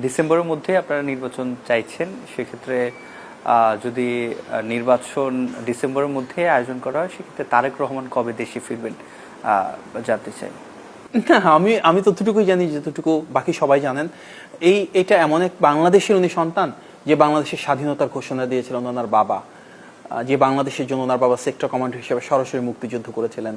ডিসেম্বরের মধ্যে আপনারা নির্বাচন চাইছেন, সেক্ষেত্রে যদি নির্বাচন ডিসেম্বরের মধ্যে আয়োজন করা হয়, সেক্ষেত্রে তারেক রহমান কবে দেশে ফিরবেন জানতে চাই। না, আমি ততটুকুই জানি যতটুকু বাকি সবাই জানেন। এটা এমন এক বাংলাদেশের উনি সন্তান যে বাংলাদেশের স্বাধীনতার ঘোষণা দিয়েছিলেন ওনার বাবা, যে বাংলাদেশের জন্য ওনার বাবা সেক্টর কমান্ডার হিসেবে সরাসরি মুক্তিযুদ্ধ করেছিলেন।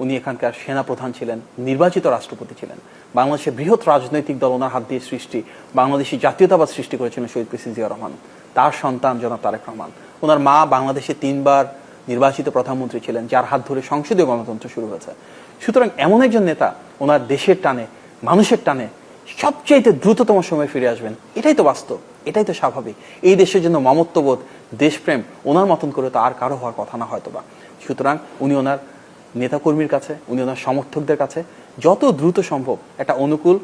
উনি এখানকার সেনা প্রধান ছিলেন, নির্বাচিত রাষ্ট্রপতি ছিলেন। বাংলাদেশের বৃহৎ রাজনৈতিক দল ওনার হাত দিয়ে সৃষ্টি, বাংলাদেশি জাতীয়তাবাদ সৃষ্টি করেছিলেন শহীদ প্রেসিডেন্ট জিয়া রহমান। তার সন্তান জনাব তারেক রহমান। ওনার মা বাংলাদেশে 3 বার নির্বাচিত প্রধানমন্ত্রী ছিলেন, যার হাত ধরে সংসদীয় গণতন্ত্র শুরু হয়েছে। সুতরাং এমন একজন নেতা ওনার দেশের টানে, মানুষের টানে সবচেয়ে দ্রুততম সময় ফিরে আসবেন, এটাই তো বাস্তব, এটাই তো স্বাভাবিক। এই দেশের জন্য মমত্ববোধ, দেশপ্রেম ওনার মতন করে তো আর কারো হওয়ার কথা না হয়তোবা। সুতরাং উনি ওনার নেতাকর্মীর কাছে, উনি ওনার সমর্থকদের কাছে যত দ্রুত সম্ভব একটা অনুকূল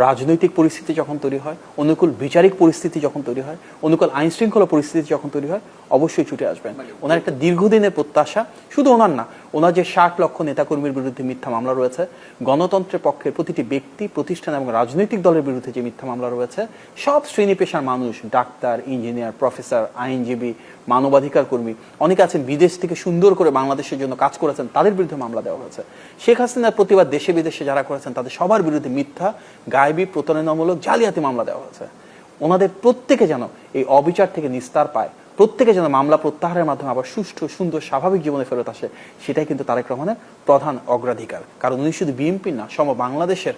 রাজনৈতিক পরিস্থিতি যখন তৈরি হয়, অনুকূল বিচারিক পরিস্থিতি যখন তৈরি হয়, অনুকূল আইন শৃঙ্খলা পরিস্থিতি যখন তৈরি হয়, অবশ্যই ছুটে আসবেন। ওনার একটা দীর্ঘদিনের প্রত্যাশা, শুধু ওনার না, ওনার যে 60 লক্ষ নেতাকর্মীর বিরুদ্ধে মিথ্যা মামলা রয়েছে, গণতন্ত্রের পক্ষের প্রতিটি ব্যক্তি, প্রতিষ্ঠান এবং রাজনৈতিক দলের বিরুদ্ধে যে মিথ্যা মামলা রয়েছে, সব শ্রেণী পেশার মানুষ, ডাক্তার, ইঞ্জিনিয়ার, প্রফেসর, আইনজীবী, মানবাধিকার কর্মী, অনেকে আছেন বিদেশ থেকে সুন্দর করে বাংলাদেশের জন্য কাজ করেছেন, তাদের বিরুদ্ধে মামলা দেওয়া হয়েছে। শেখ হাসিনার প্রতিবাদ দেশে বিদেশে যারা করেছেন তাদের সবার বিরুদ্ধে মিথ্যা, গায়েবী, প্রতারণামূলক, জালিয়াতি মামলা দেওয়া হয়েছে। ওনাদের প্রত্যেকে যেন এই অবিচার থেকে নিস্তার পায়, প্রত্যেকে যেন মামলা প্রত্যাহারের মাধ্যমে আবার সুষ্ঠু, সুন্দর, স্বাভাবিক জীবনে ফেরত আসে, সেটাই কিন্তু তারেক রহমানের প্রধান অগ্রাধিকার। কারণ উনি শুধু বিএনপি না, বাংলাদেশের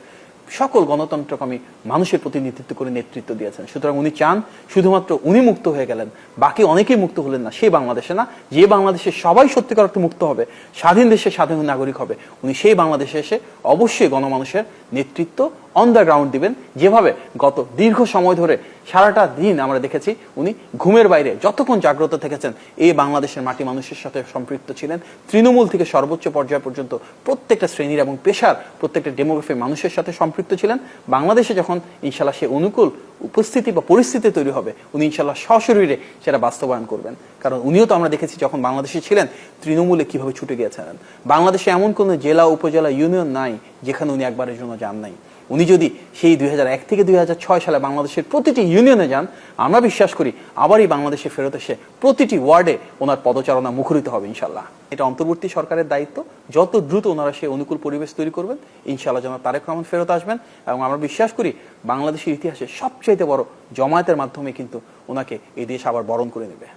সকল গণতন্ত্রকামী মানুষের প্রতিনিধিত্ব করে নেতৃত্ব দিয়েছেন। সুতরাং উনি চান শুধুমাত্র উনি মুক্ত হয়ে গেলেন, বাকি অনেকেই মুক্ত হলেন না, সেই বাংলাদেশে না, যে বাংলাদেশে সবাই সত্যিকার অর্থে মুক্ত হবে, স্বাধীন দেশে স্বাধীন নাগরিক হবে, উনি সেই বাংলাদেশে এসে অবশ্যই গণমানুষের নেতৃত্ব অন দ্য গ্রাউন্ড দিবেন। যেভাবে গত দীর্ঘ সময় ধরে সারাটা দিন আমরা দেখেছি উনি ঘুমের বাইরে যতক্ষণ জাগ্রত থেকেছেন, এই বাংলাদেশের মাটি মানুষের সাথে সম্পৃক্ত ছিলেন, তৃণমূল থেকে সর্বোচ্চ পর্যায় পর্যন্ত প্রত্যেকটা শ্রেণীর এবং পেশার প্রত্যেকটা ডেমোগ্রাফির মানুষের সাথে সম্পৃক্ত ছিলেন। বাংলাদেশে যখন ইনশাল্লাহ সে অনুকূল উপস্থিতি বা পরিস্থিতি তৈরি হবে, উনি ইনশাল্লাহ সশরীরে সেটা বাস্তবায়ন করবেন। কারণ উনিও তো আমরা দেখেছি যখন বাংলাদেশে ছিলেন তৃণমূলে কিভাবে ছুটে গিয়েছিলেন। বাংলাদেশে এমন কোনো জেলা, উপজেলা, ইউনিয়ন নাই যেখানে উনি একবারের জন্য যান নাই। উনি যদি সেই 2001 থেকে 2006 সালে বাংলাদেশের প্রতিটি ইউনিয়নে যান, আমরা বিশ্বাস করি আবারই বাংলাদেশে ফেরত এসে প্রতিটি ওয়ার্ডে ওনার পদচারণা মুখরিত হবে ইনশাল্লাহ। এটা অন্তর্বর্তী সরকারের দায়িত্ব, যত দ্রুত ওনারা সেই অনুকূল পরিবেশ তৈরি করবেন, ইনশাল্লাহ যেন তারেক রহমান ফেরত আসবেন। এবং আমরা বিশ্বাস করি বাংলাদেশের ইতিহাসে সবচাইতে বড় জমায়েতের মাধ্যমে কিন্তু ওনাকে এই দেশ আবার বরণ করে নেবে।